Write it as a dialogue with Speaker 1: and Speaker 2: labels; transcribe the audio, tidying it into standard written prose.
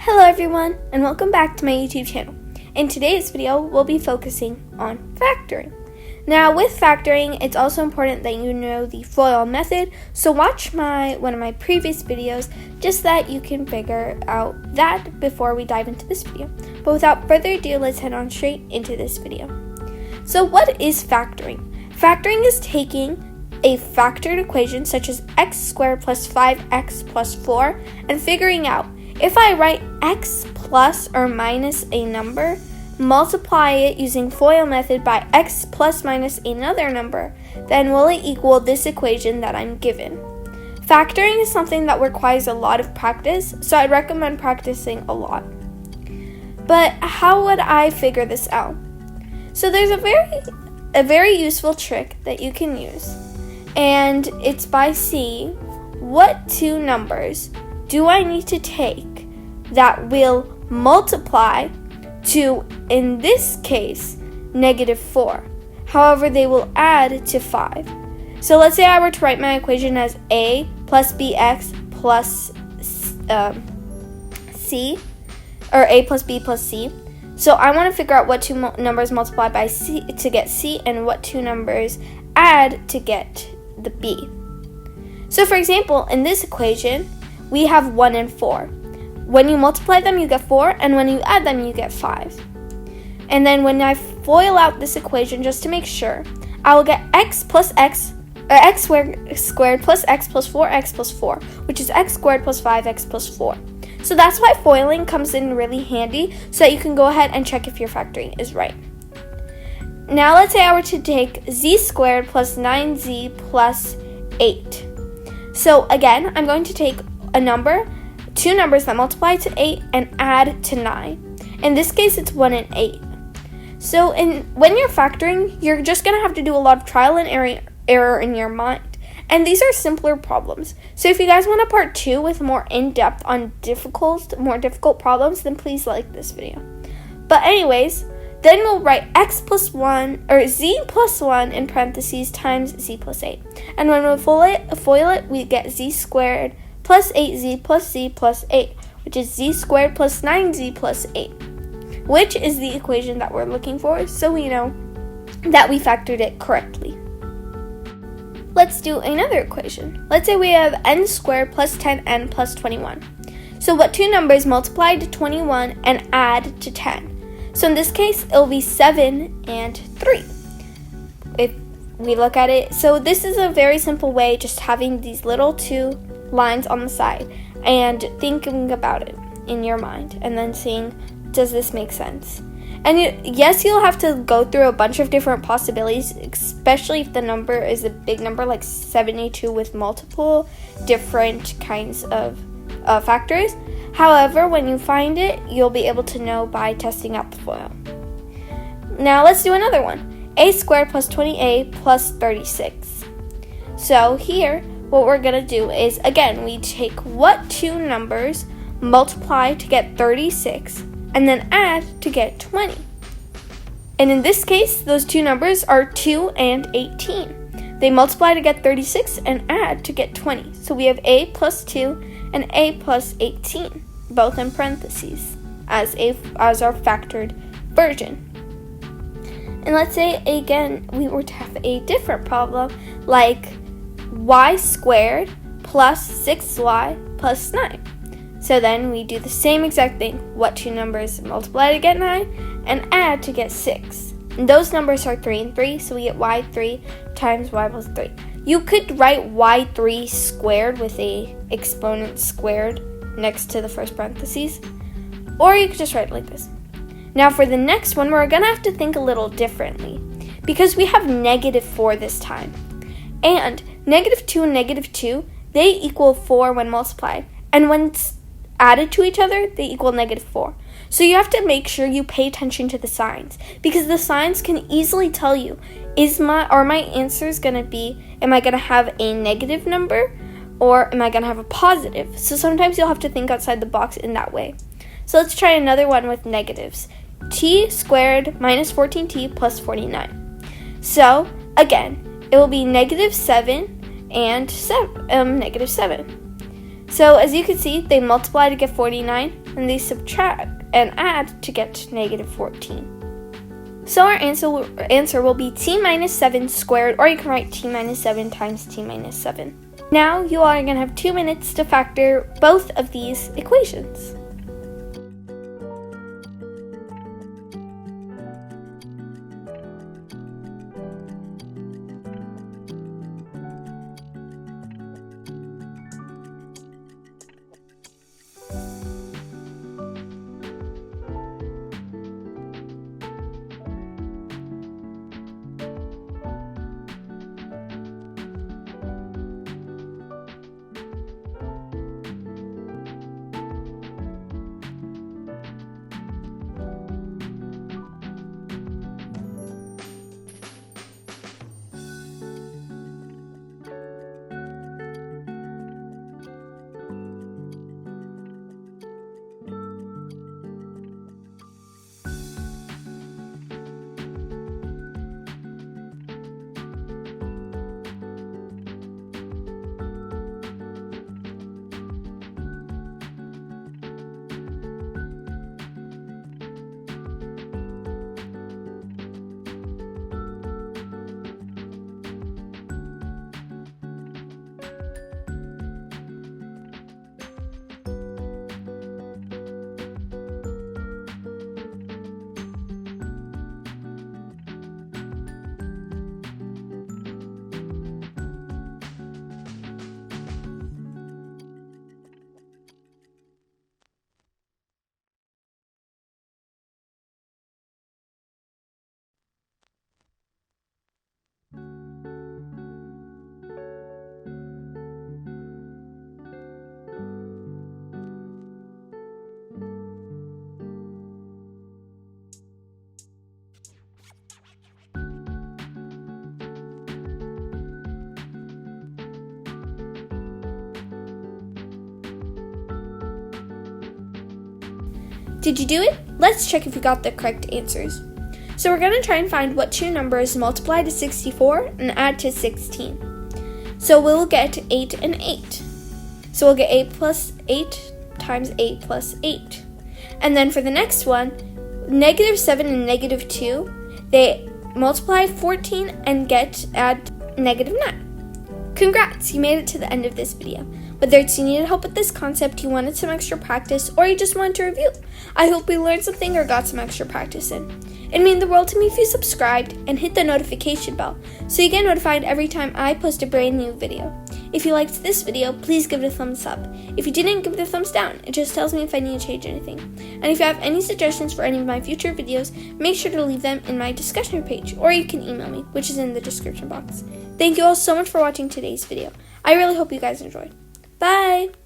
Speaker 1: Hello everyone, and welcome back to my YouTube channel. In today's video, we'll be focusing on factoring. Now, with factoring, it's also important that you know the FOIL method, so watch one of my previous videos just so that you can figure out that before we dive into this video. But without further ado, let's head on straight into this video. So what is factoring? Factoring is taking a factored equation such as x squared plus 5x plus 4 and figuring out if I write x plus or minus a number, multiply it using FOIL method by x plus minus another number, then will it equal this equation that I'm given? Factoring is something that requires a lot of practice, so I'd recommend practicing a lot. But how would I figure this out? So there's a very useful trick that you can use, and it's by seeing what two numbers do I need to take that will multiply to, in this case, -4. However, they will add to 5. So let's say I were to write my equation as a plus bx plus c, or a plus b plus c. So I want to figure out what two numbers multiply by c to get c and what two numbers add to get the b. So for example, in this equation, we have 1 and 4. When you multiply them, you get 4, and when you add them, you get 5. And then when I FOIL out this equation, just to make sure, I will get x squared plus x plus 4x plus 4, which is x squared plus 5x plus 4. So that's why FOILing comes in really handy, so that you can go ahead and check if your factoring is right. Now let's say I were to take z squared plus 9z plus 8. So again, I'm going to take two numbers that multiply to 8 and add to 9. In this case, it's 1 and 8. So when you're factoring, you're just going to have to do a lot of trial and error in your mind. And these are simpler problems. So if you guys want a part 2 with more in-depth on more difficult problems, then please like this video. But anyways, then we'll write x plus 1, or z plus 1 in parentheses times z plus 8. And when we FOIL it, we get z squared plus 8z plus z plus 8, which is z squared plus 9z plus 8, which is the equation that we're looking for, so we know that we factored it correctly. Let's do another equation. Let's say we have n squared plus 10n plus 21. So what two numbers multiply to 21 and add to 10? So in this case, it'll be 7 and 3. If we look at it, so this is a very simple way, just having these little two lines on the side and thinking about it in your mind and then seeing, does this make sense? And yes, you'll have to go through a bunch of different possibilities, especially if the number is a big number like 72 with multiple different kinds of factors. However, when you find it, you'll be able to know by testing out the FOIL. Now let's do another one. A squared plus 20a plus 36. So here, what we're going to do is, again, we take what two numbers multiply to get 36 and then add to get 20. And in this case, those two numbers are 2 and 18. They multiply to get 36 and add to get 20. So we have a plus 2 and a plus 18, both in parentheses, as our factored version. And let's say, again, we were to have a different problem, like y squared plus 6y plus 9. So then we do the same exact thing. What two numbers multiply to get 9 and add to get 6? And those numbers are 3 and 3, so we get y3 times y plus 3. You could write y3 squared with a exponent squared next to the first parentheses, or you could just write it like this. Now for the next one, we're going to have to think a little differently, because we have -4 this time. And -2 and -2, they equal 4 when multiplied. And when added to each other, they equal -4. So you have to make sure you pay attention to the signs, because the signs can easily tell you, are my answers going to be, am I going to have a negative number, or am I going to have a positive? So sometimes you'll have to think outside the box in that way. So let's try another one with negatives. T squared minus 14t plus 49. So again, it will be -7 and -7. So as you can see, they multiply to get 49, and and they subtract and add to get to negative 14. So our answer will be t minus 7 squared, or you can write t minus 7 times t minus 7. Now you are going to have 2 minutes to factor both of these equations. Did you do it? Let's check if you got the correct answers. So we're going to try and find what two numbers multiply to 64 and add to 16. So we'll get 8 and 8. So we'll get 8 plus 8 times 8 plus 8. And then for the next one, negative 7 and negative 2, they multiply 14 and add negative 9. Congrats, you made it to the end of this video. Whether it's you needed help with this concept, you wanted some extra practice, or you just wanted to review, I hope you learned something or got some extra practice in. It'd mean the world to me if you subscribed and hit the notification bell so you get notified every time I post a brand new video. If you liked this video, please give it a thumbs up. If you didn't, give it a thumbs down. It just tells me if I need to change anything. And if you have any suggestions for any of my future videos, make sure to leave them in my discussion page, or you can email me, which is in the description box. Thank you all so much for watching today's video. I really hope you guys enjoyed. Bye!